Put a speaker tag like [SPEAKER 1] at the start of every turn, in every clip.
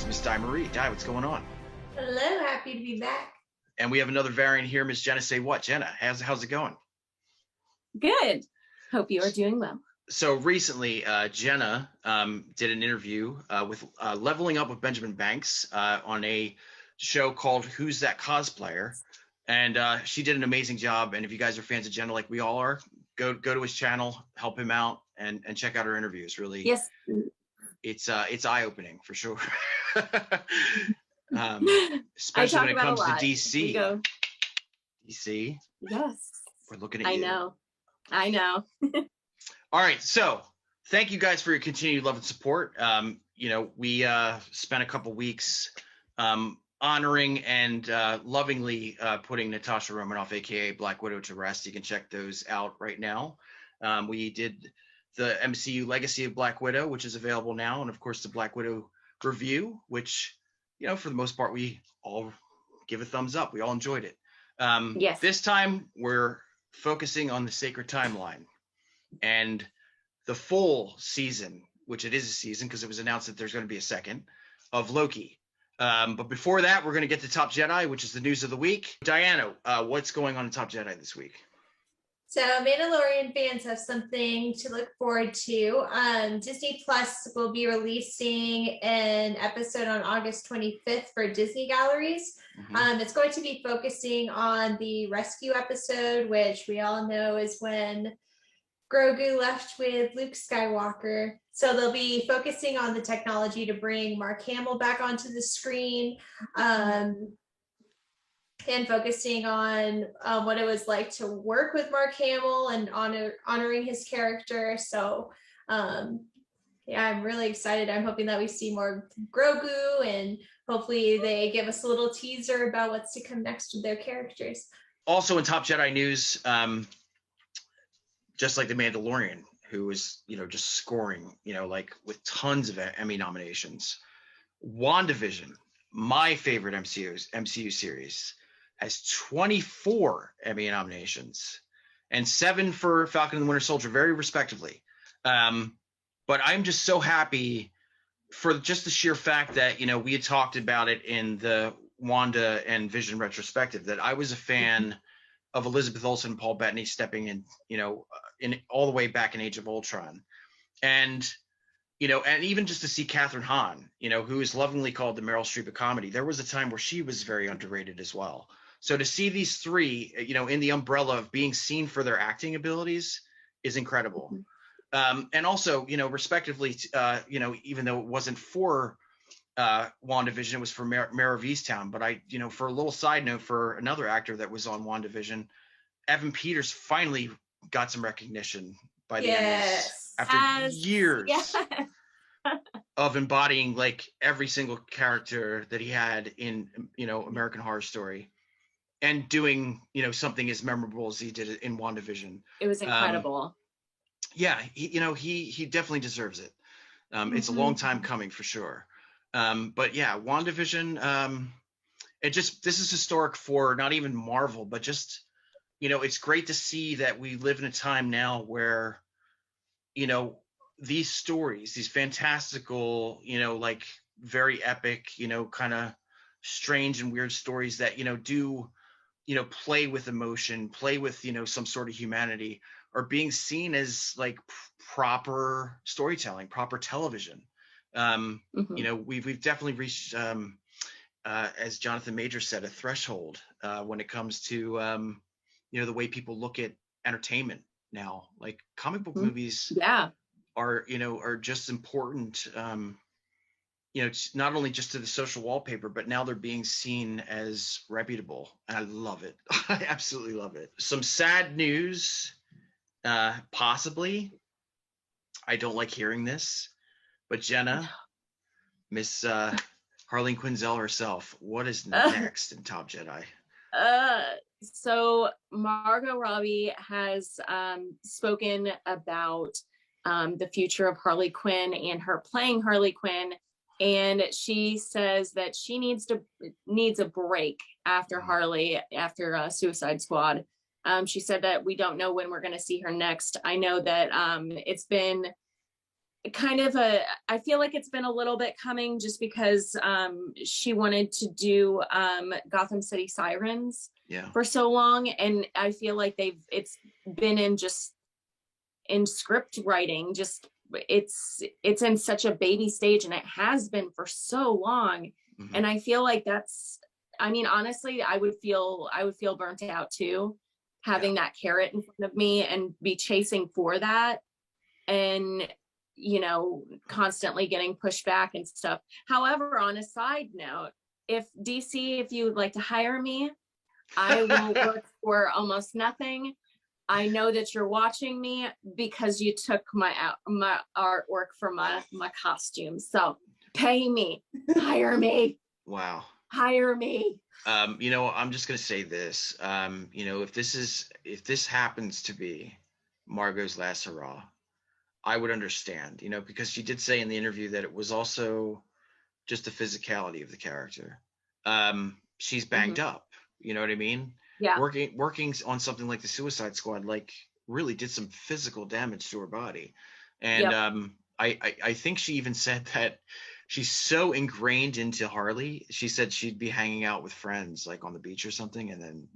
[SPEAKER 1] is Miss Di Marie. Di, what's going on?
[SPEAKER 2] Hello, happy to be back.
[SPEAKER 1] And we have another variant here, Miss JennaSayWhat. Jenna, how's it going?
[SPEAKER 3] Good. Hope you are doing well.
[SPEAKER 1] So recently, Jenna did an interview with Leveling Up with Benjamin Banks on a show called Who's That Cosplayer? And she did an amazing job. And if you guys are fans of Jenna, like we all are, go to his channel, help him out, and check out her interviews. Really,
[SPEAKER 3] yes,
[SPEAKER 1] it's eye-opening for sure. Especially when it comes to DC. DC.
[SPEAKER 3] Yes.
[SPEAKER 1] We're looking at you.
[SPEAKER 3] I know.
[SPEAKER 1] All right, so thank you guys for your continued love and support. We spent a couple weeks honoring and lovingly putting Natasha Romanoff, aka Black Widow, to rest. You can check those out right now. We did the MCU Legacy of Black Widow, which is available now, and of course the Black Widow review, which, for the most part, we all give a thumbs up. We all enjoyed it.
[SPEAKER 3] Yes.
[SPEAKER 1] This time we're focusing on the Sacred Timeline and the full season, which it is a season because it was announced that there's going to be a second, of Loki. But before that, we're going to get to Top Jedi, which is the news of the week. Diana, what's going on in Top Jedi this week?
[SPEAKER 2] So Mandalorian fans have something to look forward to. Disney Plus will be releasing an episode on August 25th for Disney Galleries. Mm-hmm. It's going to be focusing on the rescue episode, which we all know is when Grogu left with Luke Skywalker. So they'll be focusing on the technology to bring Mark Hamill back onto the screen, and focusing on what it was like to work with Mark Hamill and honoring his character. So I'm really excited. I'm hoping that we see more Grogu, and hopefully they give us a little teaser about what's to come next with their characters.
[SPEAKER 1] Also in Top Jedi news, just like The Mandalorian, who was, just scoring, like with tons of Emmy nominations. WandaVision, my favorite MCU series, has 24 Emmy nominations and 7 for Falcon and the Winter Soldier, very respectively. But I'm just so happy for just the sheer fact that, we had talked about it in the Wanda and Vision retrospective, that I was a fan of Elizabeth Olsen and Paul Bettany stepping in, in all the way back in Age of Ultron. And even just to see Kathryn Hahn, who is lovingly called the Meryl Streep of comedy, there was a time where she was very underrated as well. So to see these three, in the umbrella of being seen for their acting abilities is incredible. And also, respectively, even though it wasn't for WandaVision, it was for Mare of Easttown. But for a little side note, for another actor that was on WandaVision, Evan Peters finally got some recognition by the Emmys after years of embodying like every single character that he had in, American Horror Story, and doing, something as memorable as he did in WandaVision.
[SPEAKER 3] It was incredible.
[SPEAKER 1] He definitely deserves it. It's a long time coming for sure. But yeah, WandaVision, this is historic for not even Marvel, but just, it's great to see that we live in a time now where, these stories, these fantastical, like very epic, kind of strange and weird stories that, do, play with emotion, play with, some sort of humanity, are being seen as like proper storytelling, proper television. We've definitely reached, as Jonathan Majors said, a threshold when it comes to, the way people look at entertainment now. Like comic book movies are just important, not only just to the social wallpaper, but now they're being seen as reputable. And I love it. I absolutely love it. Some sad news, possibly. I don't like hearing this, but Jenna, Miss Harleen Quinzel herself, what is next in Top Jedi?
[SPEAKER 3] So Margot Robbie has spoken about the future of Harley Quinn and her playing Harley Quinn, and she says that she needs a break after Harley, after Suicide Squad. She said that we don't know when we're going to see her next. I know that it's been kind of I feel like it's been a little bit coming just because she wanted to do Gotham City Sirens for so long, and I feel like it's been in script writing, just it's in such a baby stage, and it has been for so long. And I feel like I mean, honestly, I would feel burnt out too, having that carrot in front of me and be chasing for that, and constantly getting pushed back and stuff. However, on a side note, if you would like to hire me, I will work for almost nothing. I know that you're watching me because you took my artwork for my costumes. So pay me, hire me.
[SPEAKER 1] Wow.
[SPEAKER 3] Hire me.
[SPEAKER 1] I'm just gonna say this. If this happens to be Margot's last hurrah, I would understand, because she did say in the interview that it was also just the physicality of the character. She's banged up, you know what I mean?
[SPEAKER 3] Yeah.
[SPEAKER 1] Working on something like the Suicide Squad, like, really did some physical damage to her body. And I think she even said that she's so ingrained into Harley. She said she'd be hanging out with friends, like on the beach or something, and then,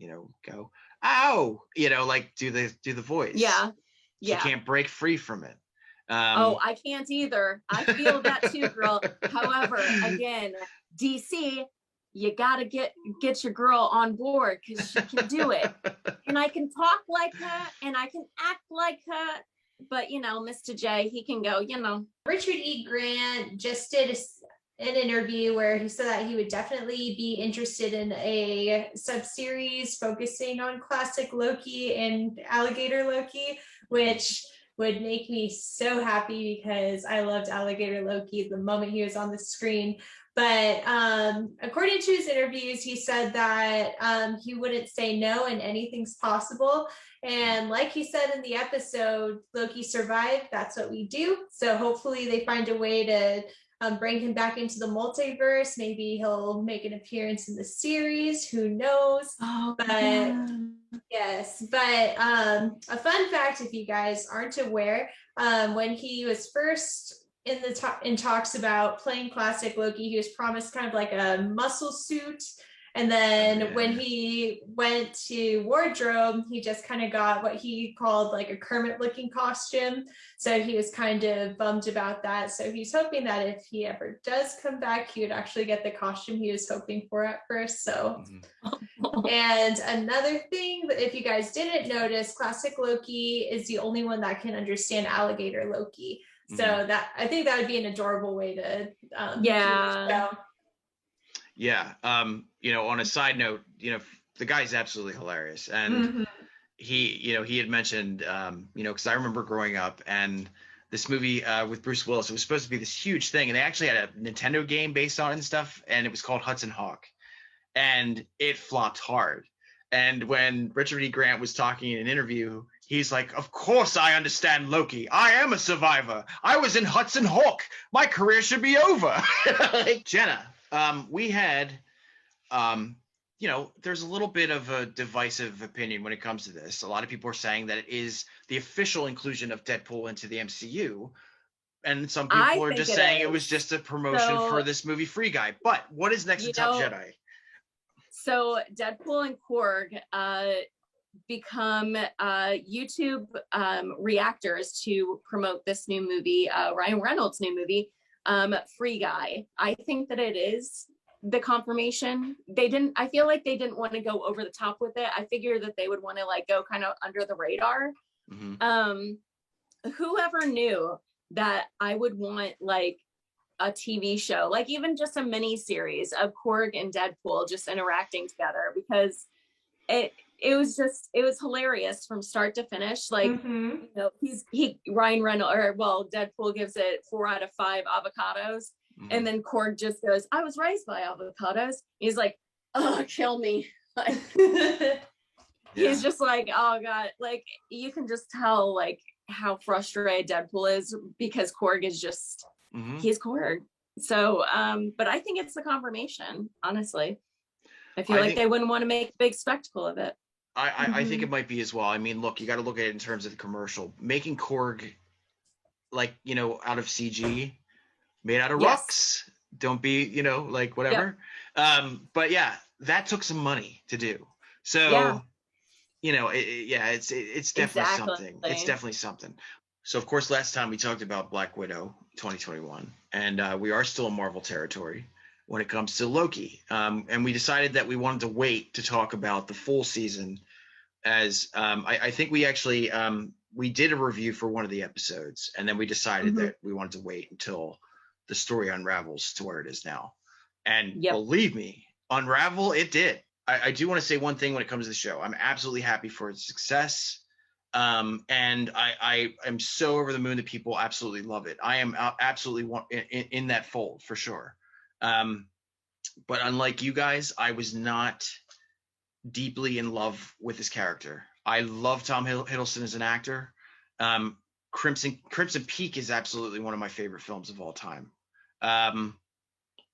[SPEAKER 1] go, ow, like do the voice.
[SPEAKER 3] Yeah.
[SPEAKER 1] She can't break free from it.
[SPEAKER 3] I can't either. I feel that too, girl. However, again, DC, you gotta get your girl on board, because she can do it. And I can talk like her and I can act like her, but Mr. J, he can go,
[SPEAKER 2] Richard E. Grant just did an interview where he said that he would definitely be interested in a sub-series focusing on classic Loki and Alligator Loki, which would make me so happy because I loved Alligator Loki the moment he was on the screen. But according to his interviews, he said that he wouldn't say no and anything's possible. And like he said in the episode, Loki survived. That's what we do. So hopefully they find a way to bring him back into the multiverse. Maybe he'll make an appearance in the series. Who knows? Yes, but a fun fact, if you guys aren't aware, when he was first in talks about playing classic Loki, he was promised kind of like a muscle suit, and then when he went to wardrobe, he just kind of got what he called like a Kermit looking costume. So he was kind of bummed about that. So he's hoping that if he ever does come back, he would actually get the costume he was hoping for at first. So and another thing, if you guys didn't notice, classic Loki is the only one that can understand Alligator Loki. So that, I think that would be an adorable way to
[SPEAKER 1] on a side note, the guy's absolutely hilarious. And he had mentioned, because I remember growing up and this movie with Bruce Willis, it was supposed to be this huge thing, and they actually had a Nintendo game based on it and stuff, and it was called Hudson Hawk, and it flopped hard. And when Richard E. Grant was talking in an interview, he's like, of course I understand Loki. I am a survivor. I was in Hudson Hawk. My career should be over. Jenna, we had, there's a little bit of a divisive opinion when it comes to this. A lot of people are saying that it is the official inclusion of Deadpool into the MCU. And some people are just saying it was just a promotion for this movie Free Guy. But what is next to Top Jedi?
[SPEAKER 3] So Deadpool and Korg become YouTube reactors to promote this new movie, Ryan Reynolds' new movie, Free Guy. I think that it is the confirmation. I feel like they didn't want to go over the top with it. I figured that they would want to like go kind of under the radar. Whoever knew that I would want like a TV show, like even just a mini series of Korg and Deadpool just interacting together, because it was hilarious from start to finish. Like, Ryan Reynolds, Deadpool gives it 4 out of 5 avocados. And then Korg just goes, I was raised by avocados. He's like, oh, kill me. Like, he's just like, oh God, like you can just tell like how frustrated Deadpool is because Korg is just, he's Korg. So, but I think it's the confirmation, honestly. I feel like they wouldn't want to make a big spectacle of it.
[SPEAKER 1] I think it might be as well. I mean, look, you got to look at it in terms of the commercial. Making Korg like, out of CG, made out of
[SPEAKER 3] Yes.
[SPEAKER 1] rocks. Don't be, like whatever. But yeah, that took some money to do. So,
[SPEAKER 3] Yeah.
[SPEAKER 1] it's definitely something. It's
[SPEAKER 3] Exactly.
[SPEAKER 1] definitely something. So of course, last time we talked about Black Widow 2021, and we are still in Marvel territory when it comes to Loki. And we decided that we wanted to wait to talk about the full season, as I think we actually we did a review for one of the episodes, and then we decided that we wanted to wait until the story unravels to where it is now. And believe me, unravel it did. I do want to say one thing when it comes to the show. I'm absolutely happy for its success. And I am so over the moon that people absolutely love it. I am absolutely in that fold for sure. But unlike you guys, I was not deeply in love with his character. I love Tom Hiddleston as an actor. Crimson Peak is absolutely one of my favorite films of all time.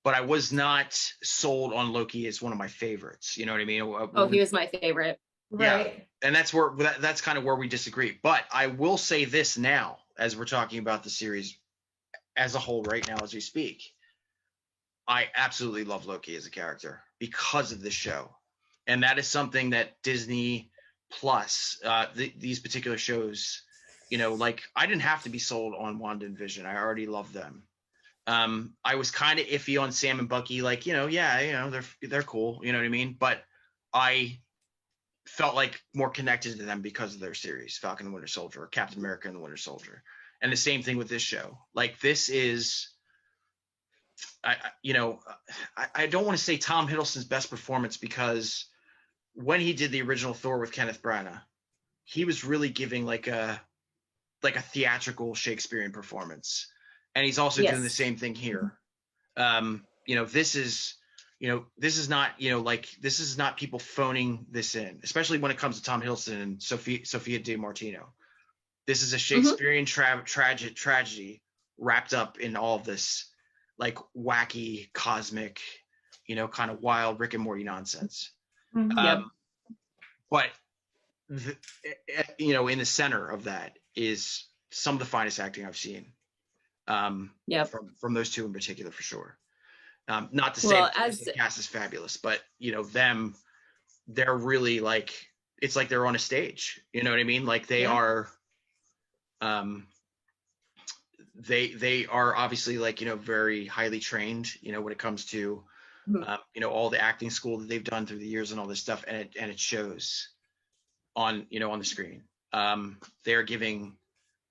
[SPEAKER 1] But I was not sold on Loki as one of my favorites. You know what I mean?
[SPEAKER 3] Oh, he was my favorite.
[SPEAKER 2] Right.
[SPEAKER 1] Yeah. And that's kind of where we disagree. But I will say this now, as we're talking about the series as a whole right now as we speak. I absolutely love Loki as a character because of this show. And that is something that Disney Plus, these particular shows, like I didn't have to be sold on Wanda and Vision. I already love them. I was kind of iffy on Sam and Bucky, like, they're cool, you know what I mean? But I felt like more connected to them because of their series, Falcon and the Winter Soldier, or Captain America and the Winter Soldier. And the same thing with this show. Like, this is, I don't want to say Tom Hiddleston's best performance, because when he did the original Thor with Kenneth Branagh, he was really giving like a theatrical Shakespearean performance. And he's also doing the same thing here. This is not, this is not people phoning this in, especially when it comes to Tom Hiddleston and Sophia Di Martino. This is a Shakespearean tragedy wrapped up in all of this, like, wacky, cosmic, kind of wild Rick and Morty nonsense. But in the center of that is some of the finest acting I've seen. From those two in particular, for sure. Not to say the cast is fabulous, but they're really like, it's like they're on a stage. You know what I mean? Like they are. They are obviously, like, very highly trained, when it comes to all the acting school that they've done through the years and all this stuff, and it shows on on the screen. They're giving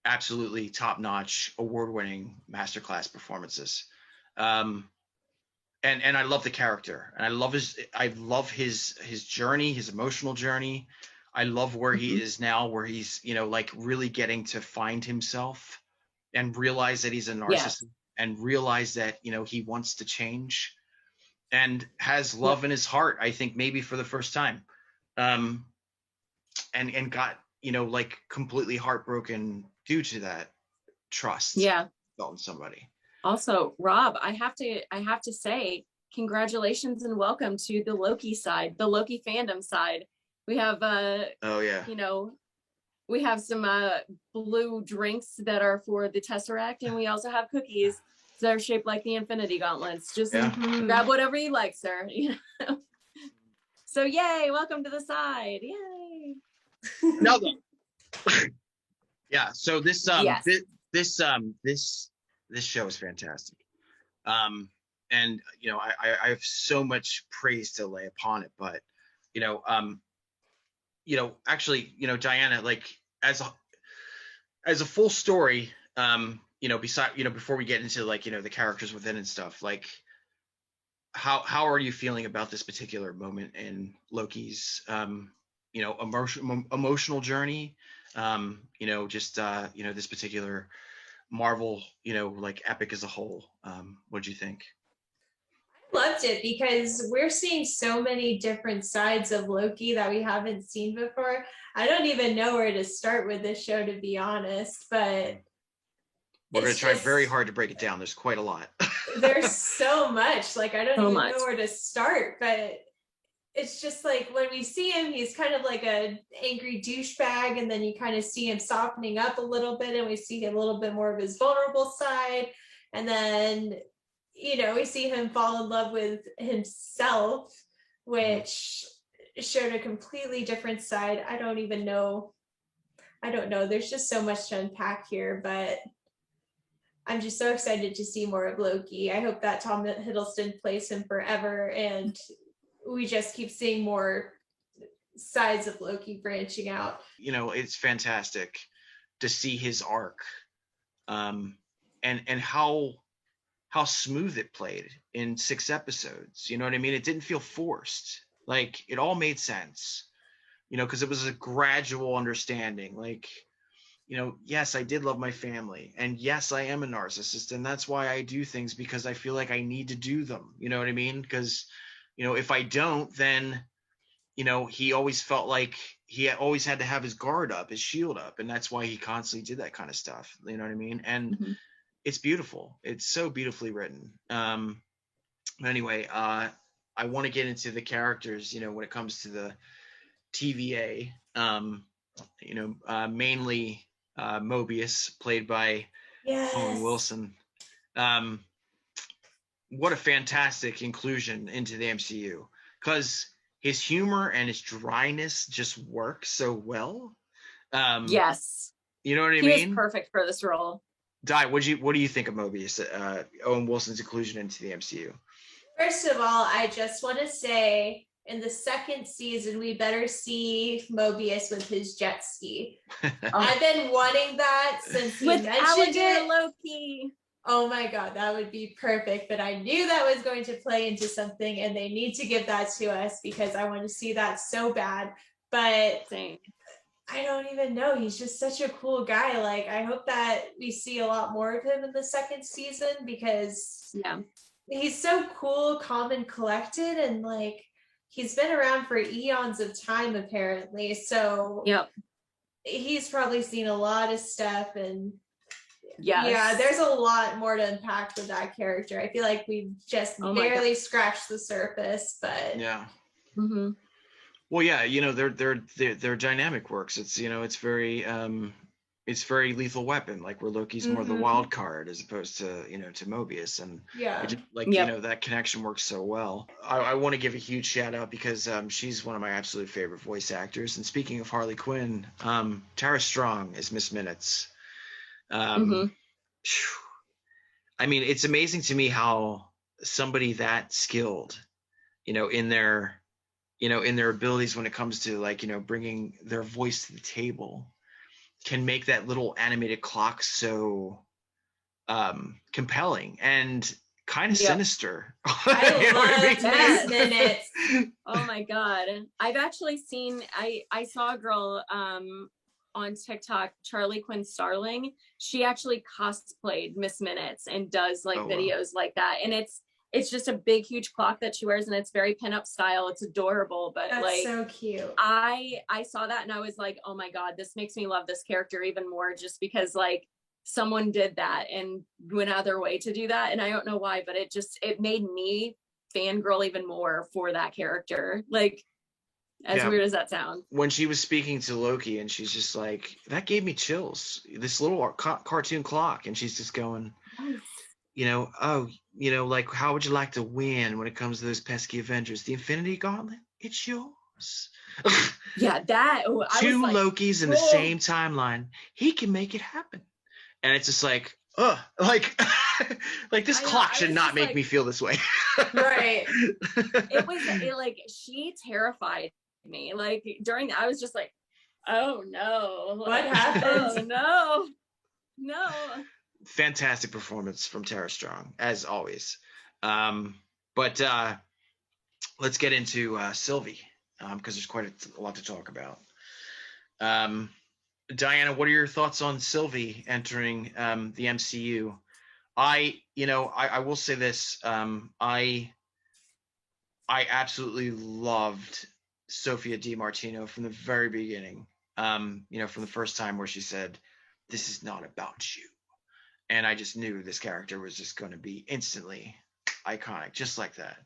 [SPEAKER 1] absolutely top-notch, award-winning masterclass performances. And I love the character, and I love his journey, his emotional journey. I love where he is now, where he's, like, really getting to find himself and realize that he's a narcissist, and realize that, he wants to change and has love in his heart, I think maybe for the first time. And got, like, completely heartbroken due to that trust felt in somebody.
[SPEAKER 3] Also, Rob, I have to say congratulations and welcome to the Loki side, the Loki fandom side. We have we have some blue drinks that are for the Tesseract, and we also have cookies that are shaped like the Infinity Gauntlets. Just grab whatever you like, sir. So yay, welcome to the side. Yay.
[SPEAKER 1] No. Yeah, so this show is fantastic. And I have so much praise to lay upon it, but actually, Diana, like, as a full story, before we get into, like, the characters within and stuff, like, how are you feeling about this particular moment in Loki's emotional journey, this particular Marvel, like, epic as a whole? What do you think?
[SPEAKER 2] Loved it, because we're seeing so many different sides of Loki that we haven't seen before. I don't even know where to start with this show, to be honest, but
[SPEAKER 1] we're going to try very hard to break it down. There's quite a lot.
[SPEAKER 2] There's so much, like, I don't even know where to start, but it's just like when we see him, he's kind of like a angry douchebag, and then you kind of see him softening up a little bit, and we see a little bit more of his vulnerable side, and then we see him fall in love with himself, which showed a completely different side. I don't know. There's just so much to unpack here, but I'm just so excited to see more of Loki. I hope that Tom Hiddleston plays him forever, and we just keep seeing more sides of Loki branching out.
[SPEAKER 1] It's fantastic to see his arc, and how smooth it played in 6 episodes. You know what I mean? It didn't feel forced. Like, it all made sense. Because it was a gradual understanding. Like, yes, I did love my family, and yes, I am a narcissist, and that's why I do things, because I feel like I need to do them. You know what I mean? Because if I don't, then he always felt like he always had to have his guard up, his shield up, and that's why he constantly did that kind of stuff. You know what I mean? And it's beautiful. It's so beautifully written. Anyway, I want to get into the characters. When it comes to the TVA, mainly Mobius, played by Owen Wilson. What a fantastic inclusion into the MCU, because his humor and his dryness just work so well.
[SPEAKER 3] Yes.
[SPEAKER 1] You know what I mean?
[SPEAKER 3] He was perfect for this role.
[SPEAKER 1] Di, what do you think of Mobius, Owen Wilson's inclusion into the MCU?
[SPEAKER 2] First of all, I just want to say, in the 2nd season, we better see Mobius with his jet ski. I've been wanting that since he mentioned
[SPEAKER 3] Alligator
[SPEAKER 2] it.
[SPEAKER 3] Loki.
[SPEAKER 2] Oh my God, that would be perfect. But I knew that was going to play into something, and they need to give that to us, because I want to see that so bad. But
[SPEAKER 3] Same.
[SPEAKER 2] I don't even know. He's just such a cool guy. Like, I hope that we see a lot more of him in the 2nd season, because he's so cool, calm, and collected, and like, he's been around for eons of time, apparently. So he's probably seen a lot of stuff, and there's a lot more to unpack with that character. I feel like we've just barely scratched the surface, but
[SPEAKER 1] well, yeah, their dynamic works. It's it's very Lethal Weapon, like where Loki's more the wild card as opposed to to Mobius, and that connection works so well. I want to give a huge shout out, because she's one of my absolute favorite voice actors. And speaking of Harley Quinn, Tara Strong is Miss Minutes. I mean, it's amazing to me how somebody that skilled, in their abilities when it comes to bringing their voice to the table, can make that little animated clock so compelling and kind of sinister.
[SPEAKER 2] I love Miss Minutes.
[SPEAKER 3] Oh my God. I've actually seen, I saw a girl on TikTok, Charlie Quinn Starling. She actually cosplayed Miss Minutes and does videos like that. And it's just a big, huge clock that she wears, and it's very pinup style. It's adorable, but
[SPEAKER 2] that's so cute.
[SPEAKER 3] I saw that and I was like, oh my God, this makes me love this character even more, just because someone did that and went out of their way to do that. And I don't know why, but it made me fangirl even more for that character. As weird as that sounds. When
[SPEAKER 1] she was speaking to Loki, and she's just like, that gave me chills. This little cartoon clock, and she's just going, how would you like to win when it comes to those pesky Avengers? The Infinity Gauntlet, it's yours.
[SPEAKER 3] That.
[SPEAKER 1] Two Lokis in the same timeline. He can make it happen. And it's just like, this clock should not make me feel this way.
[SPEAKER 2] Right.
[SPEAKER 3] She terrified me. During that, I was just like, oh no.
[SPEAKER 2] What happened?
[SPEAKER 3] Oh no.
[SPEAKER 1] Fantastic performance from Tara Strong, as always. But let's get into Sylvie, because there's quite a lot to talk about. Diana, what are your thoughts on Sylvie entering the MCU? I will say this. I absolutely loved Sophia DiMartino from the very beginning. From the first time where she said, "This is not about you." And I just knew this character was just going to be instantly iconic, just like that.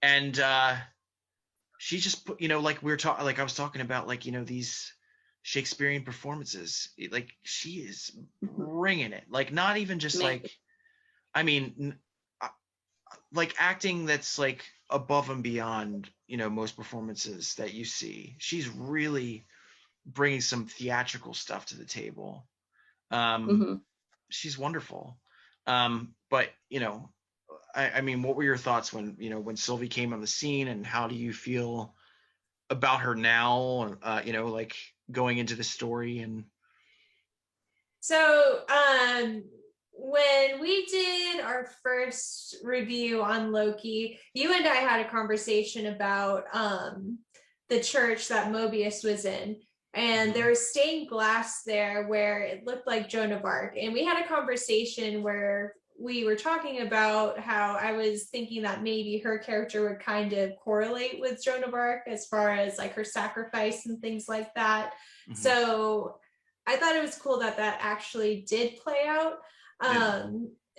[SPEAKER 1] And she just put, like we were talking, like I was talking about, like, these Shakespearean performances, like she is bringing it, like not even just like, I mean, like acting that's like above and beyond, most performances that you see. She's really bringing some theatrical stuff to the table.
[SPEAKER 3] Mm-hmm.
[SPEAKER 1] She's wonderful. But I mean, what were your thoughts when when Sylvie came on the scene, and how do you feel about her now? Like going into the story and.
[SPEAKER 2] So, when we did our first review on Loki, you and I had a conversation about the church that Mobius was in. And there was stained glass there where it looked like Joan of Arc. And we had a conversation where we were talking about how I was thinking that maybe her character would kind of correlate with Joan of Arc as far as like her sacrifice and things like that. Mm-hmm. So I thought it was cool that actually did play out.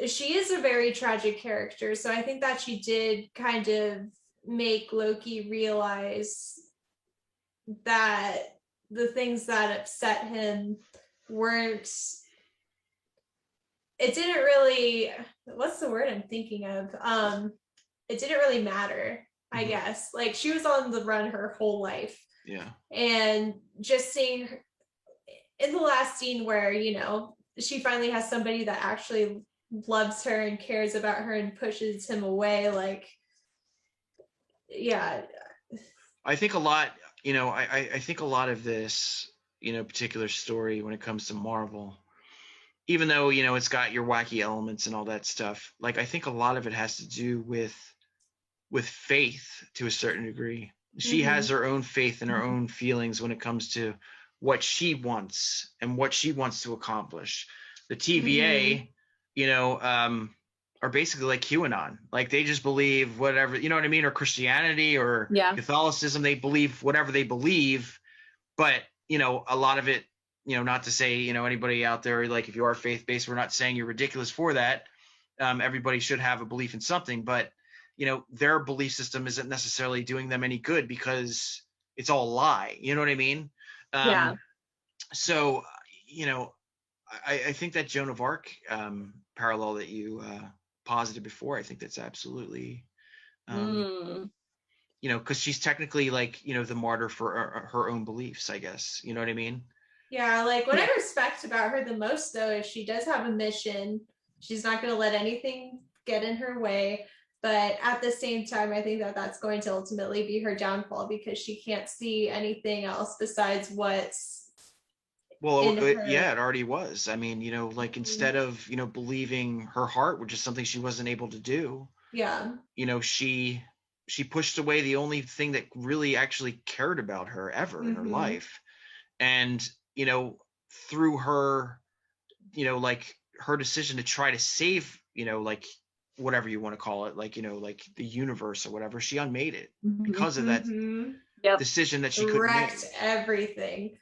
[SPEAKER 2] She is a very tragic character. So I think that she did kind of make Loki realize that the things that upset him weren't, it didn't really, what's the word I'm thinking of? It didn't really matter, I guess. Like she was on the run her whole life.
[SPEAKER 1] Yeah.
[SPEAKER 2] And just seeing her in the last scene where, she finally has somebody that actually loves her and cares about her and pushes him away. Like, yeah.
[SPEAKER 1] I think a lot, I think a lot of this, particular story when it comes to Marvel, even though, it's got your wacky elements and all that stuff, like I think a lot of it has to do with faith to a certain degree. She has her own faith and her own feelings when it comes to what she wants and what she wants to accomplish. The TVA, are basically like QAnon. Like they just believe whatever, you know what I mean? Or Christianity or Catholicism, they believe whatever they believe. But, a lot of it, not to say, anybody out there, like if you are faith-based, we're not saying you're ridiculous for that. Everybody should have a belief in something, but, their belief system isn't necessarily doing them any good because it's all a lie. You know what I mean? So, I think that Joan of Arc parallel that you posited before, I think that's absolutely, because she's technically like, the martyr for her own beliefs, I guess. You know what I mean?
[SPEAKER 2] Yeah, like what I respect about her the most, though, is she does have a mission. She's not going to let anything get in her way. But at the same time, I think that that's going to ultimately be her downfall because she can't see anything else besides what's.
[SPEAKER 1] Well, it already was. I mean, like instead of, believing her heart, which is something she wasn't able to do.
[SPEAKER 2] Yeah.
[SPEAKER 1] She pushed away the only thing that really actually cared about her ever in her life. And, through her, like her decision to try to save, like whatever you want to call it, like, like the universe or whatever, she unmade it because of that decision that she couldn't make.
[SPEAKER 2] Everything.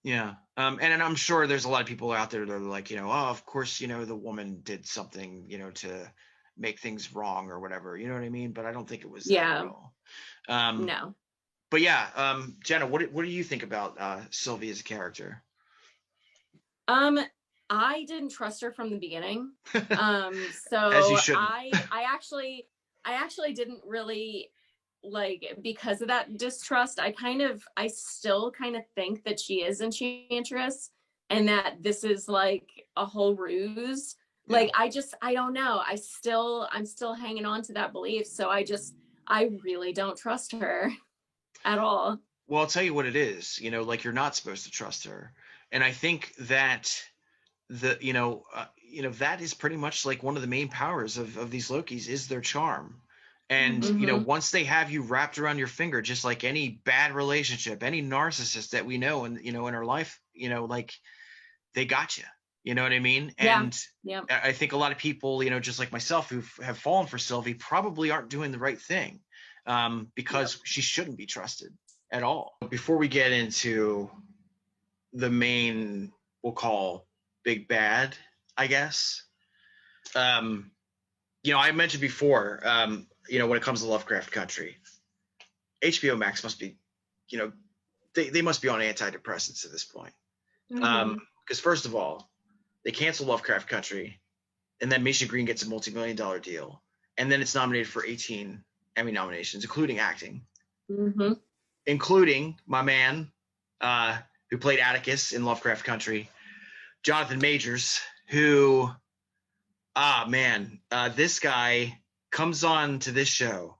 [SPEAKER 1] Yeah. And I'm sure there's a lot of people out there that are like, oh, of course, the woman did something, to make things wrong or whatever, you know what I mean? But I don't think it was that at all.
[SPEAKER 3] No.
[SPEAKER 1] But yeah, Jenna, what do you think about Sylvie as a character?
[SPEAKER 3] I didn't trust her from the beginning. So
[SPEAKER 1] as you shouldn't.
[SPEAKER 3] I actually didn't really, like, because of that distrust, I still kind of think that she is Enchantress and that this is like a whole ruse. Yeah. Like, I don't know. I'm still hanging on to that belief. So I really don't trust her at all.
[SPEAKER 1] Well, I'll tell you what it is, like you're not supposed to trust her. And I think that that is pretty much like one of the main powers of these Lokis is their charm. And, once they have you wrapped around your finger, just like any bad relationship, any narcissist that we know and, in our life, like they got you, you know what I mean? And I think a lot of people, just like myself who have fallen for Sylvie probably aren't doing the right thing because she shouldn't be trusted at all. Before we get into the main, we'll call big bad, I guess, I mentioned before, when it comes to Lovecraft Country, HBO Max must be, they must be on antidepressants at this point.
[SPEAKER 2] Mhm.
[SPEAKER 1] Because first of all, they cancel Lovecraft Country, and then Misha Green gets a multi-million-dollar deal, and then it's nominated for 18 Emmy nominations, including acting, including my man who played Atticus in Lovecraft Country, Jonathan Majors, who, this guy comes on to this show.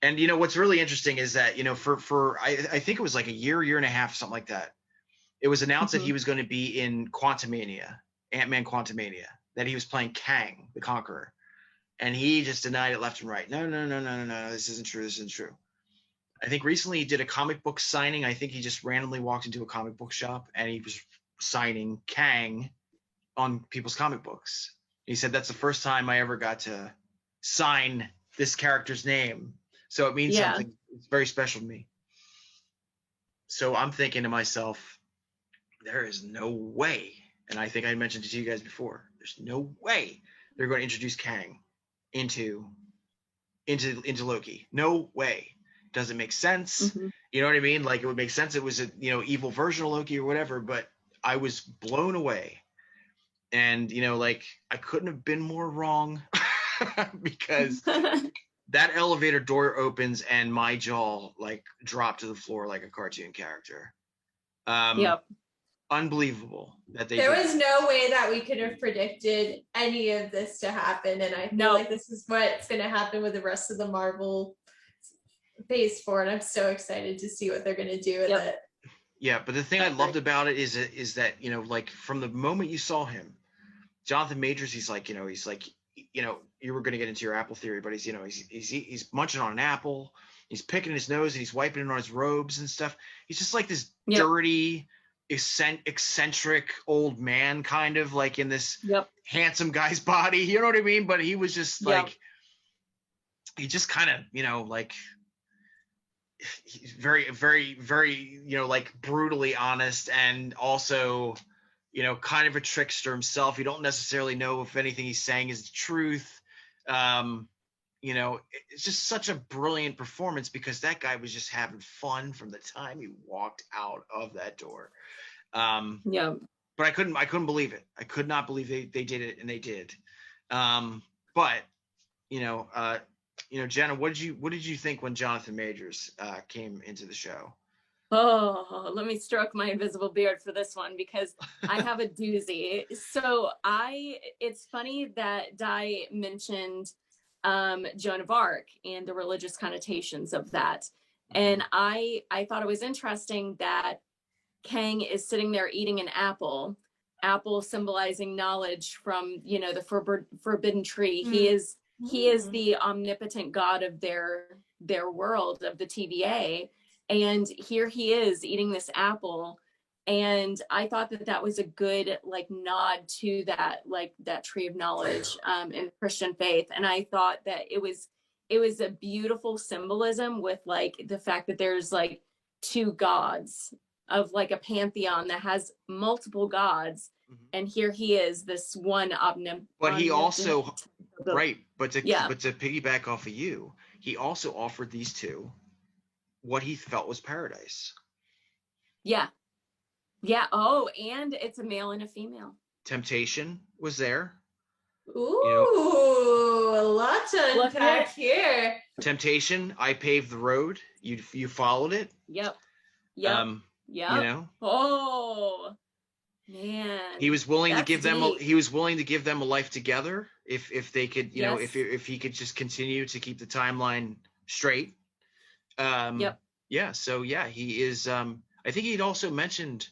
[SPEAKER 1] And what's really interesting is that for I think it was like a year and a half, something like that. It was announced that he was going to be in Quantumania, Ant-Man Quantumania, that he was playing Kang the Conqueror, and he just denied it left and right. No, this isn't true. This isn't true. I think recently he did a comic book signing. I think he just randomly walked into a comic book shop and he was signing Kang on people's comic books. He said, that's the first time I ever got to sign this character's name. So it means something. It's very special to me. So I'm thinking to myself, there is no way, and I think I mentioned it to you guys before, there's no way they're going to introduce Kang into Loki. No way. Doesn't make sense. You know what I mean? Like, it would make sense it was a evil version of Loki or whatever, but I was blown away. And I couldn't have been more wrong because that elevator door opens and my jaw dropped to the floor like a cartoon character. Unbelievable that
[SPEAKER 2] there was no way that we could have predicted any of this to happen, and I feel like this is what's going to happen with the rest of the Marvel phase 4, and I'm so excited to see what they're going to do with it.
[SPEAKER 1] Yeah, but the thing I loved about it is that from the moment you saw him, Jonathan Majors, he's like you were going to get into your apple theory, but he's munching on an apple, he's picking his nose and he's wiping it on his robes and stuff. He's just like this dirty, eccentric old man, kind of like in this handsome guy's body, you know what I mean? But he was just he just kind of he's very, very, very brutally honest, and also kind of a trickster himself. You don't necessarily know if anything he's saying is the truth. It's just such a brilliant performance because that guy was just having fun from the time he walked out of that door. But I couldn't believe it. I could not believe they did it, and they did. But Jenna, what did you think when Jonathan Majors came into the show?
[SPEAKER 3] Oh, let me stroke my invisible beard for this one because I have a doozy. So it's funny that Di mentioned Joan of Arc and the religious connotations of that. And I thought it was interesting that Kang is sitting there eating an apple symbolizing knowledge from, the forbidden tree. He is the omnipotent God of their world, of the TVA. And here he is eating this apple. And I thought that was a good nod to that tree of knowledge in Christian faith. And I thought that it was a beautiful symbolism with the fact that there's two gods of a pantheon that has multiple gods. And here he is, this one
[SPEAKER 1] but he also but to piggyback off of you, he also offered these two what he felt was paradise. Yeah.
[SPEAKER 3] Oh, and it's a male and a female.
[SPEAKER 1] Temptation was there.
[SPEAKER 2] Ooh, a lot to unpack here.
[SPEAKER 1] Temptation, I paved the road. You followed it.
[SPEAKER 3] Yep. Oh man.
[SPEAKER 1] He was willing to give them. He was willing to give them a life together if they could. If he could just continue to keep the timeline straight. So he is. I think he'd also mentioned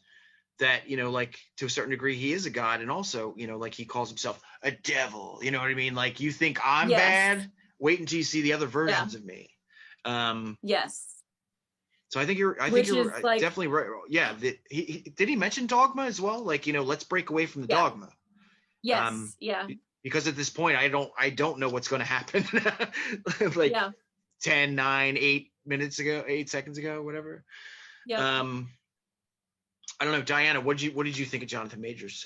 [SPEAKER 1] that to a certain degree he is a god, and also he calls himself a devil. You know what I mean? You think I'm bad? Wait until you see the other versions of me. So I think you're definitely right. Yeah. Did he mention dogma as well? Let's break away from the dogma.
[SPEAKER 3] Yes.
[SPEAKER 1] Because at this point, I don't know what's going to happen. 10, 9, 8 minutes ago, 8 seconds ago, whatever. I don't know, Diana. What did you think of Jonathan Majors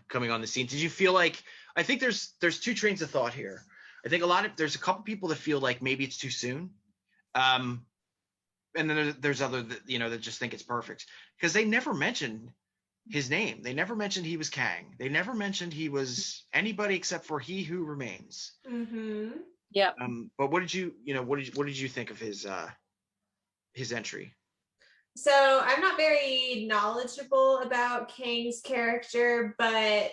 [SPEAKER 1] coming on the scene? Did you feel I think there's two trains of thought here. I think there's a couple people that feel like maybe it's too soon. And then there's other that, that just think it's perfect, because they never mentioned his name. They never mentioned he was Kang. They never mentioned he was anybody except for He Who Remains.
[SPEAKER 2] Mm-hmm.
[SPEAKER 3] Yep.
[SPEAKER 1] But what did you think of his entry?
[SPEAKER 2] So I'm not very knowledgeable about Kang's character, but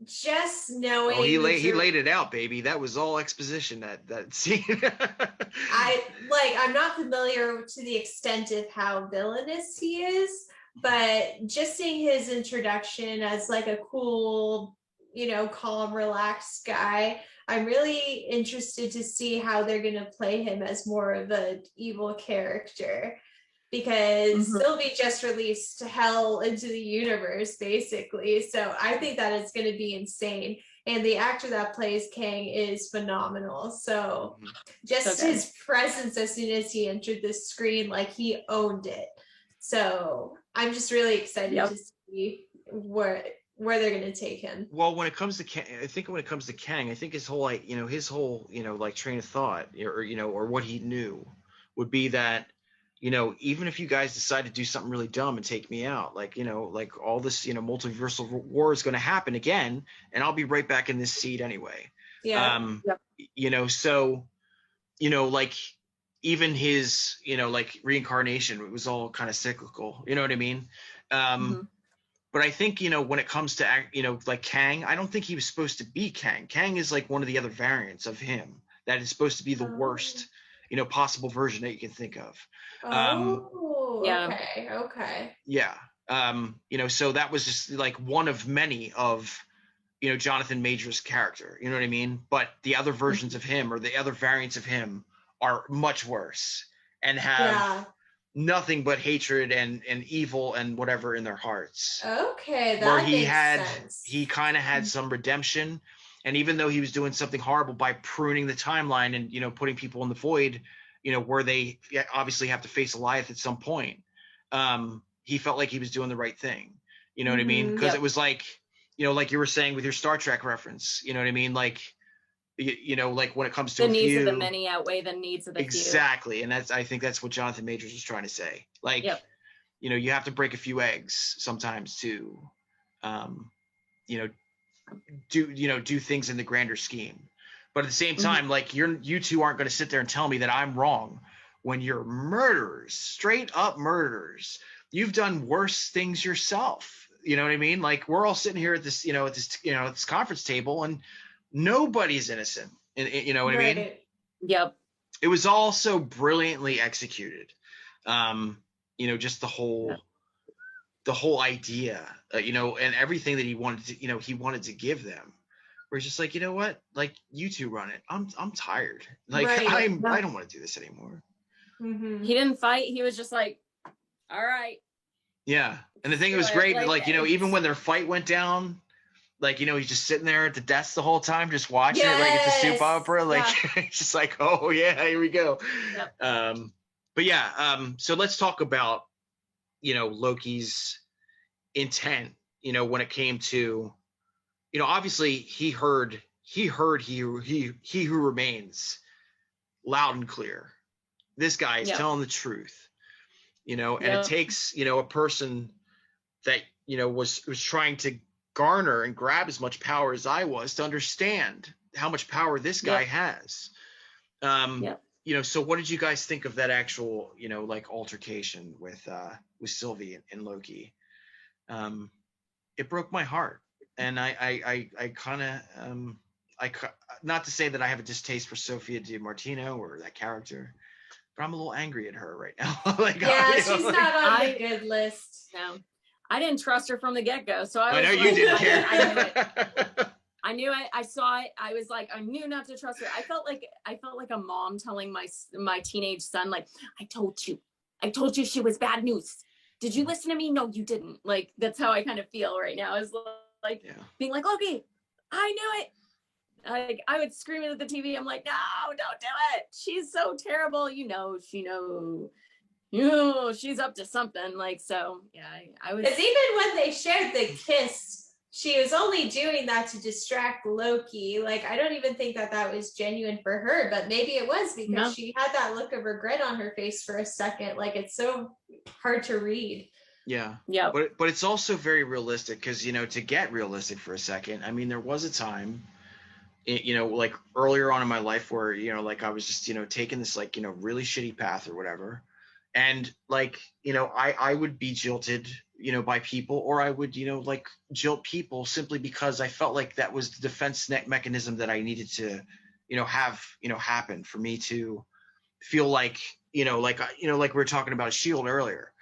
[SPEAKER 2] just knowing
[SPEAKER 1] he laid it out, baby. That was all exposition, that scene.
[SPEAKER 2] I'm not familiar to the extent of how villainous he is, but just seeing his introduction as like a cool, calm, relaxed guy, I'm really interested to see how they're going to play him as more of an evil character, because Sylvie just released Hell into the Universe, basically. So I think that it's going to be insane. And the actor that plays Kang is phenomenal. So just his presence as soon as he entered the screen, like he owned it. So I'm just really excited to see where they're going to take him.
[SPEAKER 1] Well, when it comes to Kang, I think his whole train of thought, or what he knew would be that, even if you guys decide to do something really dumb and take me out, like all this, multiversal war is going to happen again, and I'll be right back in this seat anyway.
[SPEAKER 2] Yeah.
[SPEAKER 1] So, even his, reincarnation, it was all kind of cyclical. You know what I mean? But I think, when it comes to, like Kang, I don't think he was supposed to be Kang. Kang is like one of the other variants of him that is supposed to be the worst, possible version that you can think of.
[SPEAKER 2] Okay.
[SPEAKER 1] Yeah. So that was just like one of many of, Jonathan Majors' character, you know what I mean? But the other versions of him, or the other variants of him, are much worse and have nothing but hatred and evil and whatever in their hearts.
[SPEAKER 2] Okay,
[SPEAKER 1] that
[SPEAKER 2] makes sense.
[SPEAKER 1] He kind of had some redemption, and even though he was doing something horrible by pruning the timeline and putting people in the void, where they obviously have to face Goliath at some point, he felt like he was doing the right thing. You know what I mean? Because it was like, like you were saying with your Star Trek reference, you know what I mean? Like, like when it comes to
[SPEAKER 3] the needs of the many outweigh the needs of the few.
[SPEAKER 1] Exactly. And I think that's what Jonathan Majors was trying to say. Like, you have to break a few eggs sometimes to, do things in the grander scheme. But at the same time, like you two aren't going to sit there and tell me that I'm wrong when you're murderers, straight up murderers. You've done worse things yourself. You know what I mean? Like, we're all sitting here at this, this conference table, and nobody's innocent. You know what I mean?
[SPEAKER 3] Yep.
[SPEAKER 1] It was all so brilliantly executed. Just the whole idea, and everything that he wanted to give them. Where he's just like, you know what? Like, you two run it. I'm tired. Like, I don't want to do this anymore.
[SPEAKER 3] He didn't fight. He was just like, all right.
[SPEAKER 1] Yeah. And the thing it was great, like, even when their fight went down, like, he's just sitting there at the desk the whole time, just watching it like it's a soap opera. Like, it's just like, oh yeah, here we go. Yep. But yeah, so let's talk about, Loki's intent, when it came to, obviously he heard he who remains loud and clear. This guy is telling the truth, and it takes, a person that, was trying to garner and grab as much power as I was to understand how much power this guy has. So what did you guys think of that actual, like altercation with Sylvie and Loki? It broke my heart. And I kind of, not to say that I have a distaste for Sophia DiMartino or that character, but I'm a little angry at her right now. Like,
[SPEAKER 2] she's not on the good list.
[SPEAKER 3] No, I didn't trust her from the get-go. So
[SPEAKER 1] I know you didn't care.
[SPEAKER 3] I knew it. I saw it. I was like, I knew not to trust her. I felt like a mom telling my teenage son, like, I told you she was bad news. Did you listen to me? No, you didn't. Like, that's how I kind of feel right now. Is like being like, Loki, I knew it. Like, I would scream at the TV. I'm like, no, don't do it. She's so terrible. She's up to something. Like, so yeah, I was.
[SPEAKER 2] Because even when they shared the kiss she was only doing that to distract Loki. Like, I don't even think that that was genuine for her, but maybe it was because she had that look of regret on her face for a second. Like, it's so hard to read.
[SPEAKER 1] Yeah.
[SPEAKER 3] Yeah.
[SPEAKER 1] But it's also very realistic because, to get realistic for a second, I mean, there was a time, like earlier on in my life where, like I was just, taking this like, really shitty path or whatever. And like, I would be jilted, by people, or I would, like jilt people simply because I felt like that was the defense mechanism that I needed to, have, happen for me to feel like, like we were talking about a shield earlier.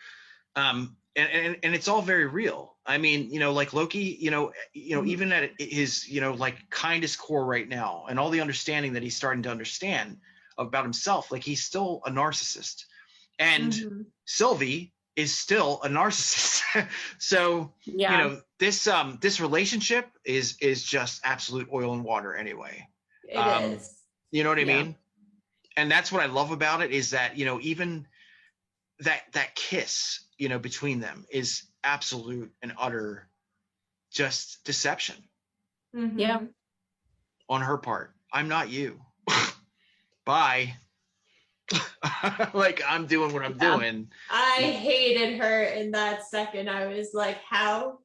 [SPEAKER 1] And it's all very real. I mean, like Loki, even at his, like kindest core right now, and all the understanding that he's starting to understand about himself, like he's still a narcissist. And Sylvie is still a narcissist. So, this relationship is just absolute oil and water anyway.
[SPEAKER 2] It is.
[SPEAKER 1] You know what I mean? And that's what I love about it is that, even that kiss, between them is absolute and utter just deception.
[SPEAKER 3] Yeah.
[SPEAKER 1] On her part. I'm not you. Bye. Like, I'm doing what I'm doing.
[SPEAKER 2] I hated her in that second. I was like, how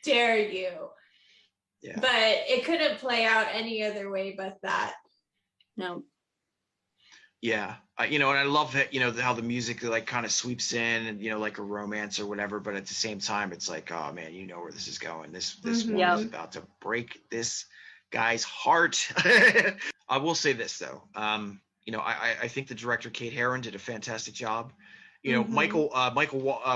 [SPEAKER 2] dare you? Yeah. But it couldn't play out any other way but that.
[SPEAKER 3] No.
[SPEAKER 1] Yeah. And I love that, how the music like kind of sweeps in and, like a romance or whatever. But at the same time, it's like, oh, man, where this is going. This woman is about to break this guy's heart. I will say this, though. I think the director, Kate Herron, did a fantastic job. Michael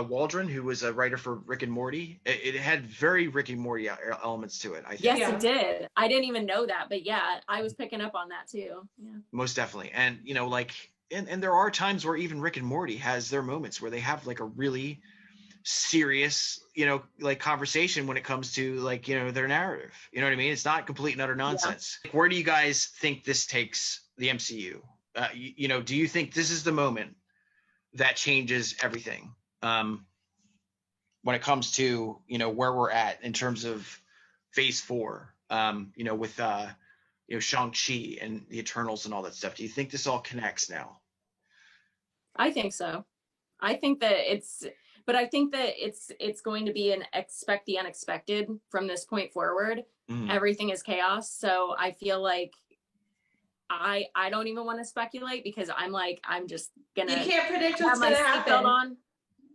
[SPEAKER 1] Waldron, who was a writer for Rick and Morty, it had very Rick and Morty elements to it, I think.
[SPEAKER 3] Yes, it did. I didn't even know that, but yeah, I was picking up on that too. Yeah.
[SPEAKER 1] Most definitely. And, and there are times where even Rick and Morty has their moments where they have like a really serious, like conversation when it comes to like, their narrative. You know what I mean? It's not complete and utter nonsense. Yeah. Where do you guys think this takes the MCU? Do you think this is the moment that changes everything when it comes to, where we're at in terms of phase 4, with, Shang-Chi and the Eternals and all that stuff? Do you think this all connects now?
[SPEAKER 3] I think so. I think that it's going to be an expect the unexpected from this point forward. Everything is chaos. So I feel like I don't even want to speculate because I'm just gonna.
[SPEAKER 2] You can't predict what's gonna happen.
[SPEAKER 3] On.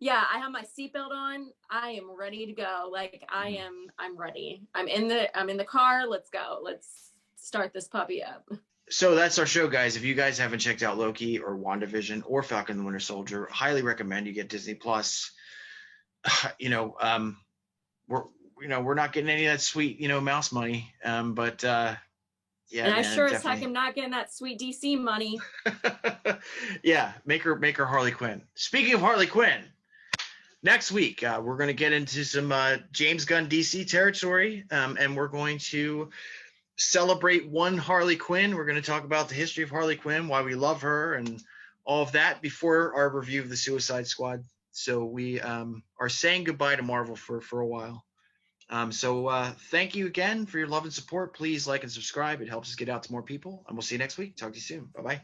[SPEAKER 3] Yeah, I have my seatbelt on. I am ready to go. Like I'm ready. I'm in the car. Let's go. Let's start this puppy up.
[SPEAKER 1] So that's our show, guys. If you guys haven't checked out Loki or WandaVision or Falcon and the Winter Soldier, highly recommend you get Disney Plus. We're not getting any of that sweet, mouse money. But yeah,
[SPEAKER 3] and I sure as heck am not getting that sweet DC money.
[SPEAKER 1] Yeah, make her Harley Quinn. Speaking of Harley Quinn, next week we're going to get into some James Gunn DC territory, and we're going to celebrate one Harley Quinn. We're going to talk about the history of Harley Quinn, why we love her, and all of that before our review of the Suicide Squad. So we are saying goodbye to Marvel for a while. So thank you again for your love and support. Please like and subscribe. It helps us get out to more people. And we'll see you next week. Talk to you soon. Bye-bye.